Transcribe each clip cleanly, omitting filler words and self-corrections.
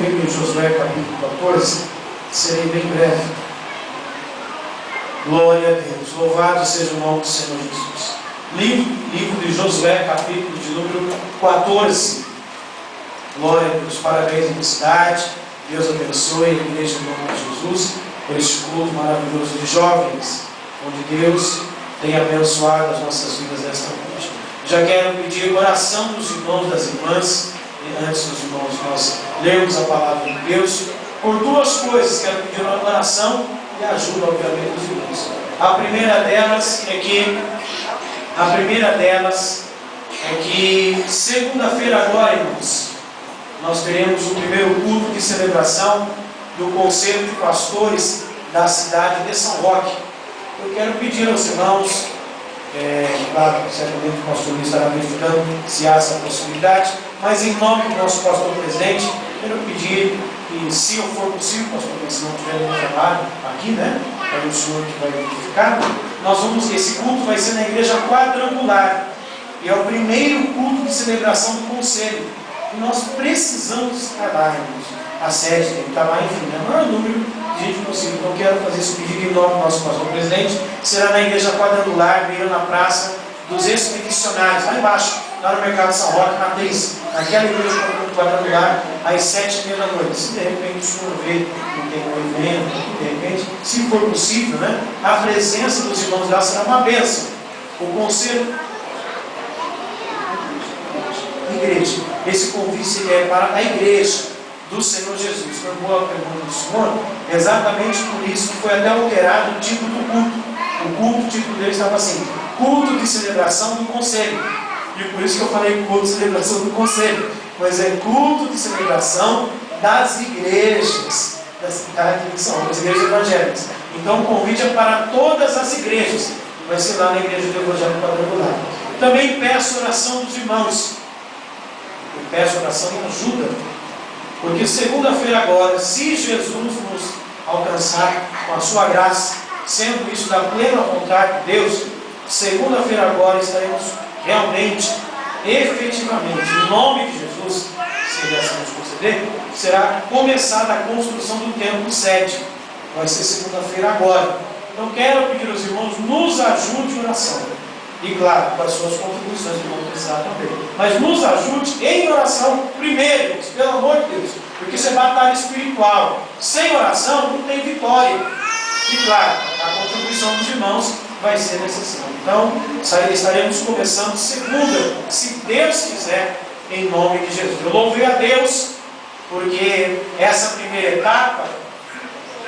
comigo em Josué capítulo 14, serei bem breve. Glória a Deus, louvado seja o nome do Senhor Jesus. Livro de Josué, capítulo de número 14. Glória a Deus, parabéns, felicidade. Deus abençoe a igreja em nome de Jesus, por este culto maravilhoso de jovens, onde Deus tem abençoado as nossas vidas nesta noite. Já quero pedir oração dos irmãos e das irmãs, e antes dos irmãos nós lermos a palavra de Deus, por duas coisas. Quero pedir uma oração e ajuda, obviamente, dos irmãos. A primeira delas é que segunda-feira agora, irmãos, nós teremos o primeiro culto de celebração do Conselho de Pastores da cidade de São Roque. Eu quero pedir aos irmãos, claro, certamente o pastor Luiz estará verificando se há essa possibilidade, mas em nome do nosso pastor presidente, quero pedir que, se for possível, pastor Luiz, se não tiver nenhum trabalho aqui, né? É o senhor que vai verificar. Esse culto vai ser na igreja quadrangular, e é o primeiro culto de celebração do Conselho. E nós precisamos estar lá, irmãos. A sede tem que estar lá, enfim, é o maior número de gente possível. Então, quero fazer esse pedido em nome do nosso pastor presidente. Será na igreja quadrangular, beira na praça dos expedicionários, lá embaixo, lá no mercado de São Roque, matriz, naquela igreja quadrangular, às 7h30 da noite. Se de repente o senhor vê que tem um evento, de repente, se for possível, né, a presença dos irmãos lá será uma bênção. O conselho, igreja, esse convite é para a igreja do Senhor Jesus. Foi boa a pergunta do senhor, exatamente por isso que foi até alterado o título do culto. O título dele estava assim: culto de celebração do conselho. E por isso que eu falei culto de celebração do conselho, pois é culto de celebração das igrejas da cidade de São Roque, as igrejas evangélicas. Então o convite é para todas as igrejas, vai ser lá na igreja do Evangelho Quadrangular. Também peço oração dos irmãos, eu peço oração e ajuda, porque segunda-feira agora, se Jesus nos alcançar com a sua graça, sendo isso da plena vontade de Deus, segunda-feira agora estaremos realmente, efetivamente, em nome de Jesus, se Ele assim nos conceder, será começada a construção do templo sede. Vai ser segunda-feira agora. Então quero pedir aos irmãos, nos ajude em oração. E claro, com as suas contribuições que vão precisar também. Mas nos ajude em oração primeiro, pelo amor de Deus. Porque isso é batalha espiritual. Sem oração não tem vitória. E claro, a contribuição dos irmãos vai ser necessária. Então, estaremos começando segunda, se Deus quiser, em nome de Jesus. Eu louvei a Deus, porque essa primeira etapa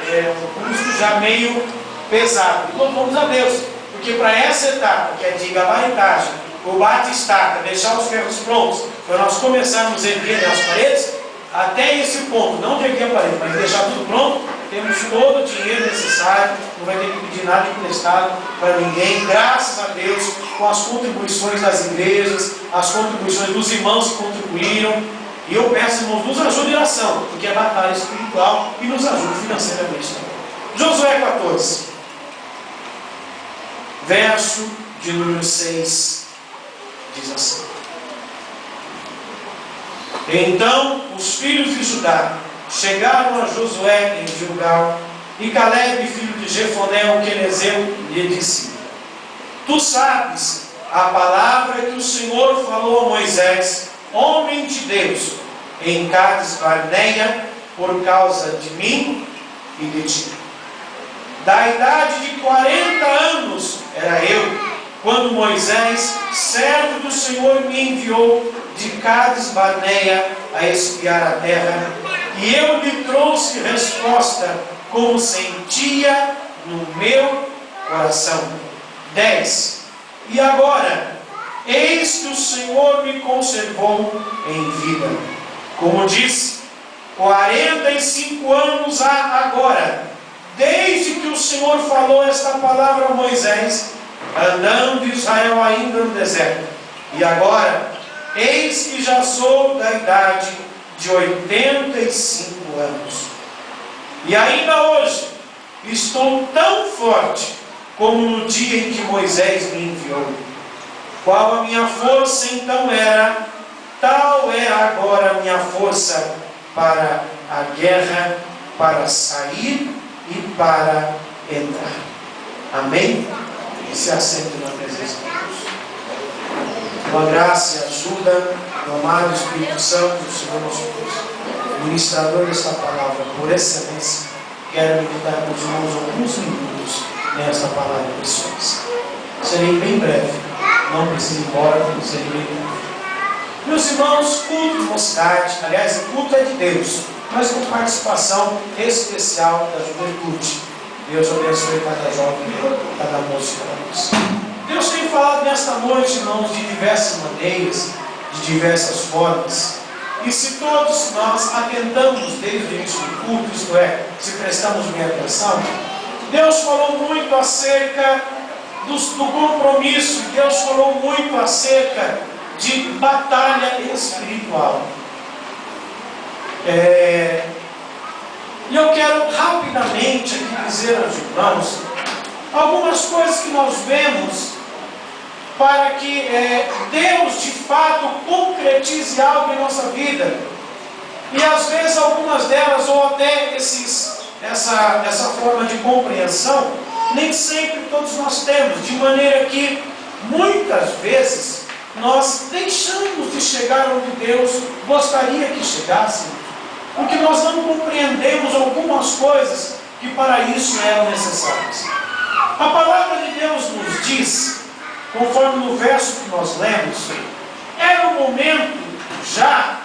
é um custo já meio pesado. E louvamos a Deus, porque para essa etapa, que é de gabaritagem, o bate-estaca, deixar os ferros prontos, para nós começarmos a erguer as paredes, até esse ponto, não de erguer a parede, mas deixar tudo pronto, temos todo o dinheiro necessário, não vai ter que pedir nada emprestado para ninguém, graças a Deus, com as contribuições das igrejas, as contribuições dos irmãos que contribuíram. E eu peço, irmãos, nos ajude em oração, porque é batalha espiritual, e nos ajude financeiramente também. Josué 14, verso de número 6, diz assim: Então os filhos de Judá chegaram a Josué em Gilgal, e Caleb, filho de Jefoné, o quenezeu, lhe disse: Tu sabes a palavra que o Senhor falou a Moisés, homem de Deus, em Cades Barneia, por causa de mim e de ti. Da idade de 40 anos era eu, quando Moisés, servo do Senhor, me enviou de Cades Barneia a espiar a terra, e eu lhe trouxe resposta, como sentia no meu coração. 10. E agora, eis que o Senhor me conservou em vida. Como disse, 45 anos há agora, desde que o Senhor falou esta palavra a Moisés, andando Israel ainda no deserto. E agora, eis que já sou da idade de 85 anos. E ainda hoje estou tão forte como no dia em que Moisés me enviou. Qual a minha força então era, tal é agora a minha força, para a guerra, para sair e para entrar. Amém? E se assente na presença de Deus. Tua graça e ajuda, do amado Espírito Santo, do Senhor nosso Deus, ministrador desta palavra, por excelência, quero meditar com os irmãos alguns minutos nesta palavra preciosa. Serei bem breve, não preciso ir embora, serei bem breve. Meus irmãos, culto de mocidade, aliás, o culto é de Deus, mas com participação especial da juventude. Deus abençoe cada jovem, cada moço, cada moça. Deus tem falado nesta noite, irmãos, de diversas maneiras, de diversas formas. E se todos nós atentamos desde o início do culto, isto é, se prestamos bem atenção, Deus falou muito acerca do compromisso, Deus falou muito acerca de batalha espiritual. E eu quero rapidamente aqui dizer aos irmãos algumas coisas que nós vemos para que Deus de fato concretize algo em nossa vida. E às vezes algumas delas, ou até essa forma de compreensão, nem sempre todos nós temos, de maneira que muitas vezes nós deixamos de chegar onde Deus gostaria que chegássemos, porque nós não compreendemos algumas coisas que para isso eram necessárias. A palavra de Deus nos diz, conforme no verso que nós lemos, era o momento já,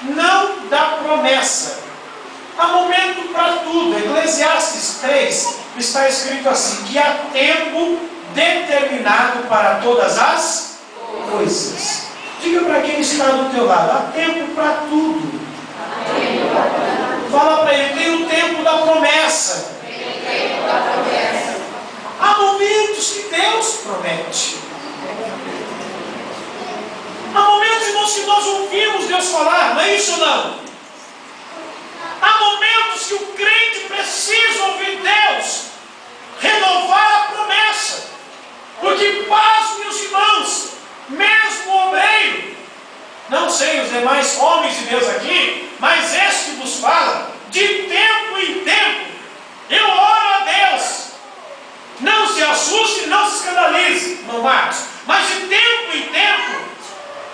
não da promessa, há momento para tudo. Eclesiastes 3 está escrito assim, que há tempo determinado para todas as coisas. Diga para quem está do teu lado, há tempo para tudo. Fala para ele, tem o tempo da promessa. Há momentos que Deus promete. Há momentos, irmãos, que nós ouvimos Deus falar, não é isso ou não? Há momentos que o crente precisa ouvir Deus renovar a promessa. Porque, paz, meus irmãos, mesmo o obreiro, não sei os demais homens de Deus aqui, mas esse que vos fala, de tempo em tempo, eu oro a Deus. Não se assuste, não se escandalize, irmão Marcos, mas de tempo em tempo,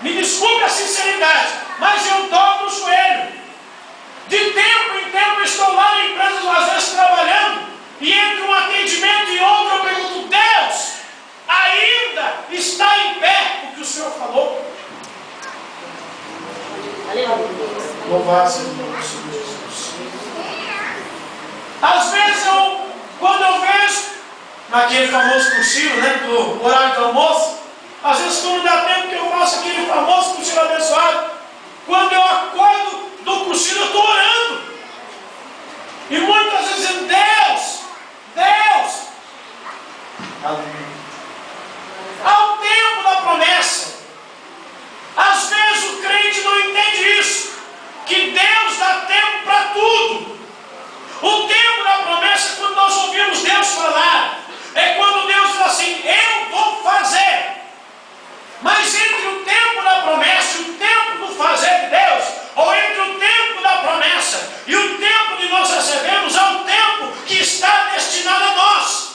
me desculpe a sinceridade, mas eu dobro o joelho. De tempo em tempo eu estou lá na empresa, às vezes trabalhando, e entre um atendimento e outro eu pergunto, Deus, ainda está em pé o que o Senhor falou? Louvado seja o nome do Senhor Jesus. Às vezes quando eu vejo naquele famoso cochilo, do horário do almoço, às vezes quando dá tempo que eu faço aquele famoso cochilo abençoado, quando eu acordo do cochilo eu estou orando, e muitas vezes dizendo, Deus, aleluia. Há o tempo da promessa. Às vezes o crente não entende isso, que Deus dá tempo para tudo. O tempo da promessa é quando nós ouvimos Deus falar, é quando Deus diz assim, eu vou fazer. Mas entre o tempo da promessa e o tempo do fazer de Deus, ou entre o tempo da promessa e o tempo que nós recebemos, é o tempo que está destinado a nós.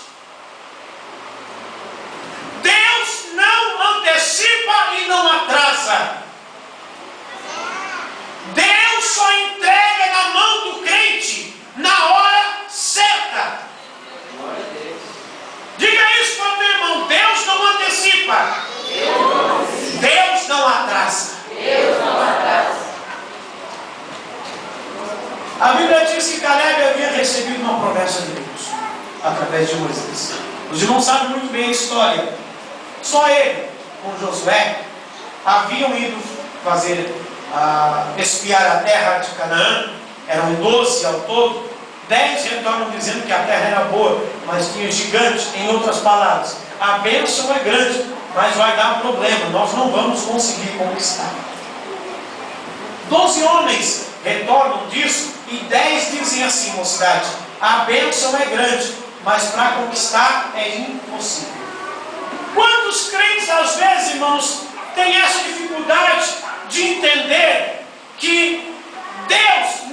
Deus não antecipa e não atrasa. Deus só entrega na mão do crente na hora certa. Diga isso para o teu irmão, Deus não antecipa. Deus não atrasa. A Bíblia diz que Caleb havia recebido uma promessa de Deus através de Moisés. Os irmãos sabem muito bem a história. Só ele, com Josué, haviam ido espiar a terra de Canaã. Eram 12 ao todo. 10 retornam dizendo que a terra era boa, mas tinha gigante. Em outras palavras, a bênção é grande, mas vai dar problema, nós não vamos conseguir conquistar. 12 homens retornam disso e 10 dizem assim, mocidade, a bênção é grande, mas para conquistar é impossível. Quantos crentes às vezes, irmãos, têm essa dificuldade de entender que Deus